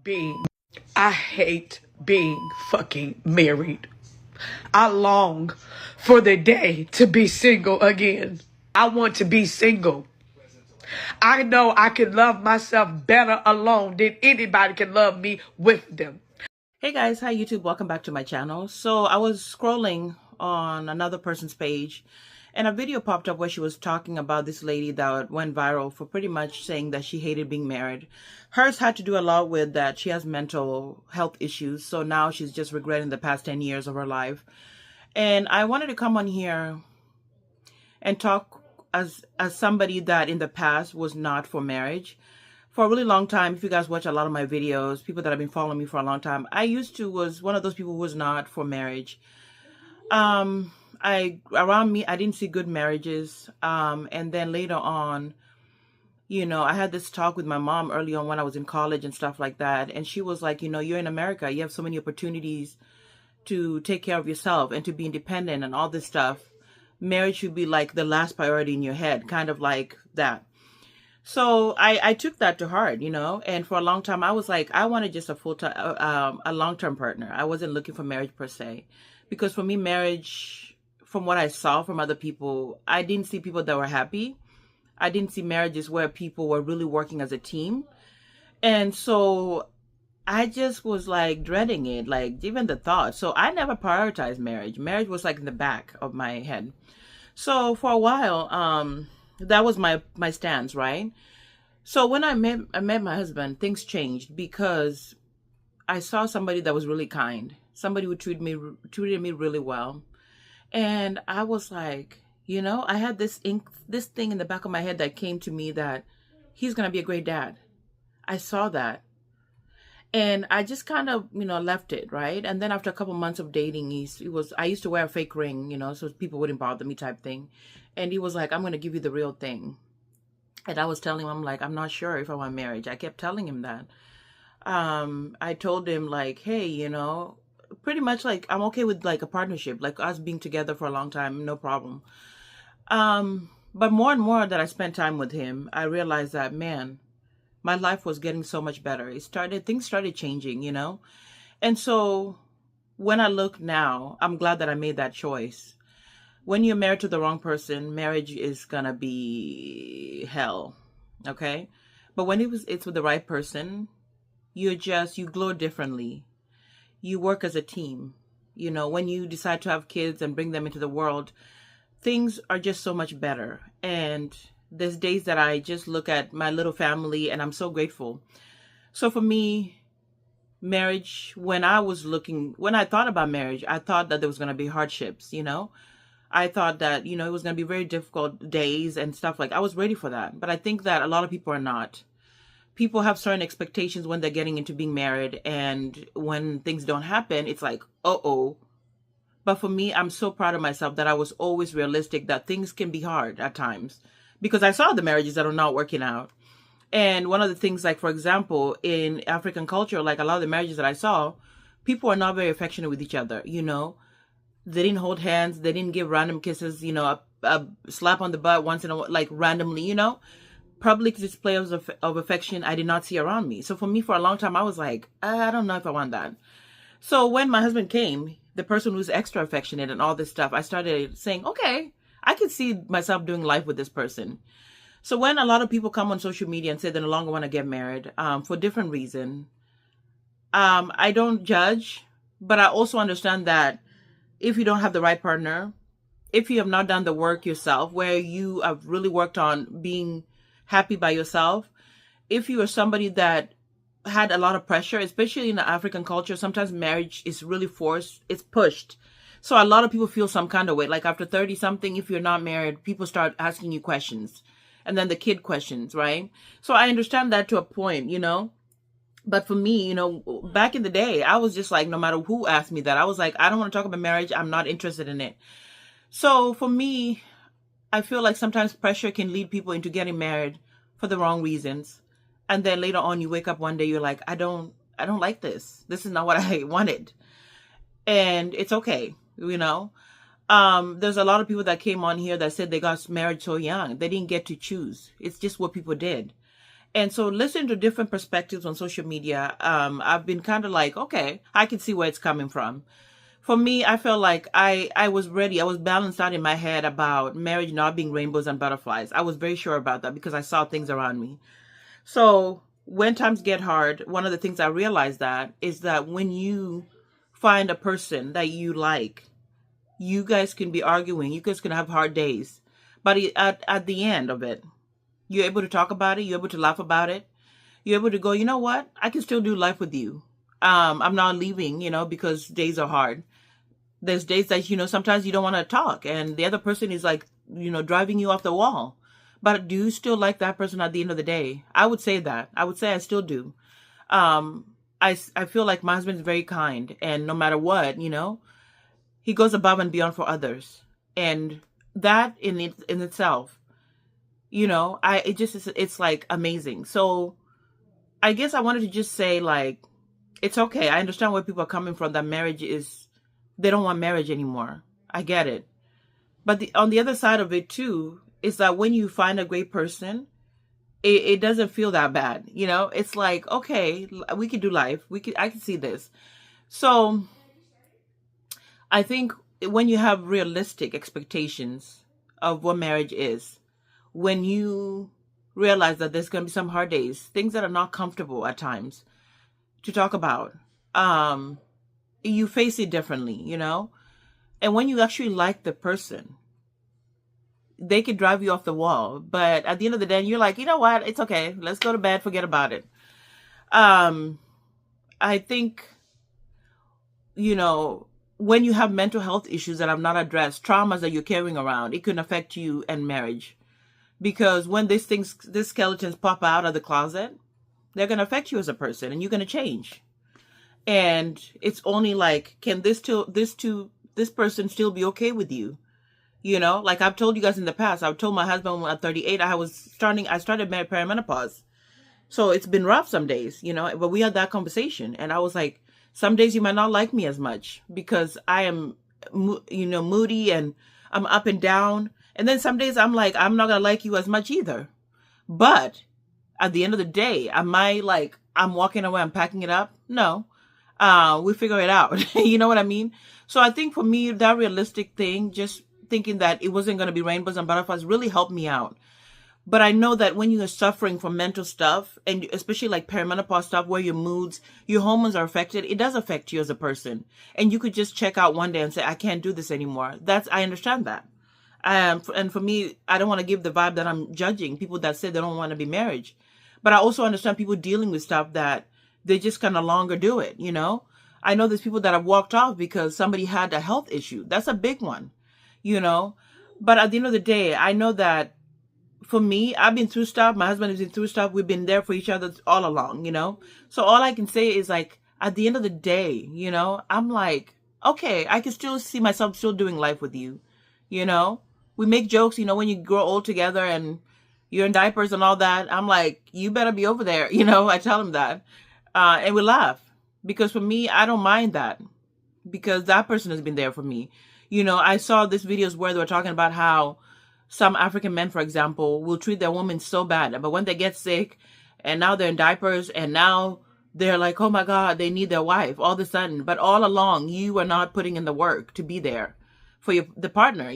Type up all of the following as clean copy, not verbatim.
being, I hate being fucking married. I long for the day to be single again. I want to be single. I know I can love myself better alone than anybody can love me with them. Hey guys, hi YouTube, welcome back to my channel. So I was scrolling on another person's page and a video popped up where she was talking about this lady that went viral for pretty much saying that she hated being married. Hers had to do a lot with that she has mental health issues, so now she's just regretting the past 10 years of her life. And I wanted to come on here and talk as somebody that in the past was not for marriage. For a really long time, if you guys watch a lot of my videos, people that have been following me for a long time, I was one of those people who was not for marriage. Around me, I didn't see good marriages. And then later on, I had this talk with my mom early on when I was in college and stuff like that. And she was like, you're in America. You have so many opportunities to take care of yourself and to be independent and all this stuff. Marriage should be like the last priority in your head, kind of like that. So I took that to heart, and for a long time I was like, I wanted just a full-time, a long-term partner. I wasn't looking for marriage per se, because for me, marriage, from what I saw from other people, I didn't see people that were happy. I didn't see marriages where people were really working as a team. And so I just was like dreading it, like even the thought. So I never prioritized marriage. Marriage was like in the back of my head. So for a while, that was my stance, right? So when I met my husband, things changed because I saw somebody that was really kind, somebody who treated me really well, and I was like, I had this thing in the back of my head that came to me that he's gonna be a great dad. I saw that, and I just kind of left it, right? And then after a couple months of dating, I used to wear a fake ring, so people wouldn't bother me type thing. And he was like, I'm going to give you the real thing. And I was telling him, I'm like, I'm not sure if I want marriage. I kept telling him that. I told him like, hey, pretty much like, I'm okay with like a partnership, like us being together for a long time, no problem. But more and more that I spent time with him, I realized that, man, my life was getting so much better. Things started changing, And so when I look now, I'm glad that I made that choice. When you're married to the wrong person, marriage is gonna be hell, okay? But when it's with the right person, you glow differently. You work as a team. When you decide to have kids and bring them into the world, things are just so much better. And there's days that I just look at my little family and I'm so grateful. So for me, marriage, when I thought about marriage, I thought that there was gonna be hardships, I thought that, it was going to be very difficult days and stuff like I was ready for that. But I think that a lot of people are not. People have certain expectations when they're getting into being married. And when things don't happen, it's like, uh-oh. But for me, I'm so proud of myself that I was always realistic that things can be hard at times. Because I saw the marriages that are not working out. And one of the things, like, for example, in African culture, like a lot of the marriages that I saw, people are not very affectionate with each other, They didn't hold hands. They didn't give random kisses, a slap on the butt once in a while, like randomly, Public displays of affection I did not see around me. So for me, for a long time, I was like, I don't know if I want that. So when my husband came, the person who's extra affectionate and all this stuff, I started saying, okay, I could see myself doing life with this person. So when a lot of people come on social media and say they no longer want to get married for different reasons, I don't judge, but I also understand that if you don't have the right partner, if you have not done the work yourself, where you have really worked on being happy by yourself, if you are somebody that had a lot of pressure, especially in the African culture, sometimes marriage is really forced, it's pushed. So a lot of people feel some kind of way. Like after 30 something, if you're not married, people start asking you questions. And then the kid questions, right? So I understand that to a point, But for me, back in the day, I was just like, no matter who asked me that, I was like, I don't want to talk about marriage. I'm not interested in it. So for me, I feel like sometimes pressure can lead people into getting married for the wrong reasons. And then later on, you wake up one day, you're like, I don't like this. This is not what I wanted. And it's okay, There's a lot of people that came on here that said they got married so young. They didn't get to choose. It's just what people did. And so listening to different perspectives on social media, I've been kind of like, okay, I can see where it's coming from. For me, I felt like I was ready. I was balanced out in my head about marriage not being rainbows and butterflies. I was very sure about that because I saw things around me. So when times get hard, one of the things I realized that is that when you find a person that you like, you guys can be arguing. You guys can have hard days. But at the end of it, you're able to talk about it. You're able to laugh about it. You're able to go, you know what? I can still do life with you. I'm not leaving, because days are hard. There's days that, sometimes you don't want to talk and the other person is like, driving you off the wall. But do you still like that person at the end of the day? I would say that. I would say I still do. I feel like my husband is very kind, and no matter what, he goes above and beyond for others. And that in itself, it's like amazing. So I guess I wanted to just say, like, it's okay. I understand where people are coming from, that they don't want marriage anymore. I get it. But on the other side of it too, is that when you find a great person, it doesn't feel that bad. It's like, okay, we could do life. I can see this. So I think when you have realistic expectations of what marriage is, when you realize that there's going to be some hard days, things that are not comfortable at times to talk about, you face it differently, and when you actually like the person, they could drive you off the wall, but at the end of the day, you're like, you know what, it's okay, let's go to bed, forget about it. I think, when you have mental health issues that have not addressed, traumas that you're carrying around, it can affect you and marriage. Because when these skeletons pop out of the closet, they're going to affect you as a person, and you're going to change. And it's only like, can this person still be okay with you? Like I've told you guys in the past, I've told my husband when at 38, I started perimenopause. So it's been rough some days, but we had that conversation, and I was like, some days you might not like me as much because I am, moody and I'm up and down. And then some days I'm like, I'm not going to like you as much either. But at the end of the day, am I like, I'm walking away, I'm packing it up? No. We figure it out. You know what I mean? So I think for me, that realistic thing, just thinking that it wasn't going to be rainbows and butterflies, really helped me out. But I know that when you are suffering from mental stuff, and especially like perimenopause stuff, where your moods, your hormones are affected, it does affect you as a person. And you could just check out one day and say, I can't do this anymore. I understand that. And for me, I don't want to give the vibe that I'm judging people that say they don't want to be married. But I also understand people dealing with stuff that they just can no longer do it, I know there's people that have walked off because somebody had a health issue. That's a big one, But at the end of the day, I know that for me, I've been through stuff. My husband has been through stuff. We've been there for each other all along, So all I can say is, like, at the end of the day, I'm like, okay, I can still see myself still doing life with you, We make jokes, when you grow old together and you're in diapers and all that. I'm like, you better be over there, I tell him that. And we laugh. Because for me, I don't mind that. Because that person has been there for me. I saw these videos where they were talking about how some African men, for example, will treat their women so bad. But when they get sick and now they're in diapers and now they're like, oh my God, they need their wife all of a sudden. But all along, you are not putting in the work to be there for the partner,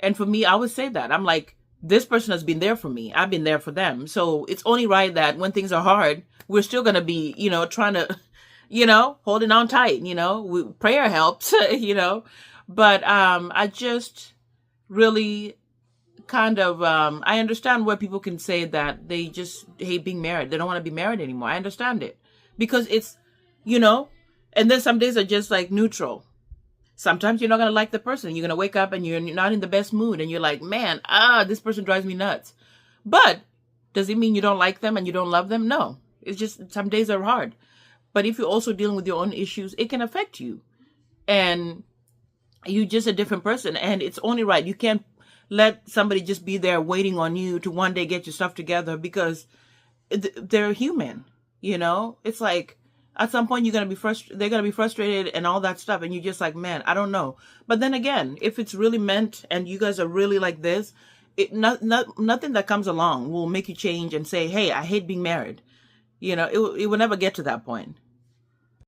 And for me, I would say that. I'm like, this person has been there for me. I've been there for them. So it's only right that when things are hard, we're still going to be, trying to, holding on tight, prayer helps, But I just really kind of, I understand where people can say that they just hate being married. They don't want to be married anymore. I understand it. Because it's, and then some days are just like neutral. Sometimes you're not going to like the person. You're going to wake up and you're not in the best mood. And you're like, man, this person drives me nuts. But does it mean you don't like them and you don't love them? No. It's just some days are hard. But if you're also dealing with your own issues, it can affect you. And you're just a different person. And it's only right. You can't let somebody just be there waiting on you to one day get your stuff together because they're human. It's like, at some point, they're going to be frustrated and all that stuff. And you're just like, man, I don't know. But then again, if it's really meant and you guys are really like this, nothing that comes along will make you change and say, hey, I hate being married. It will never get to that point.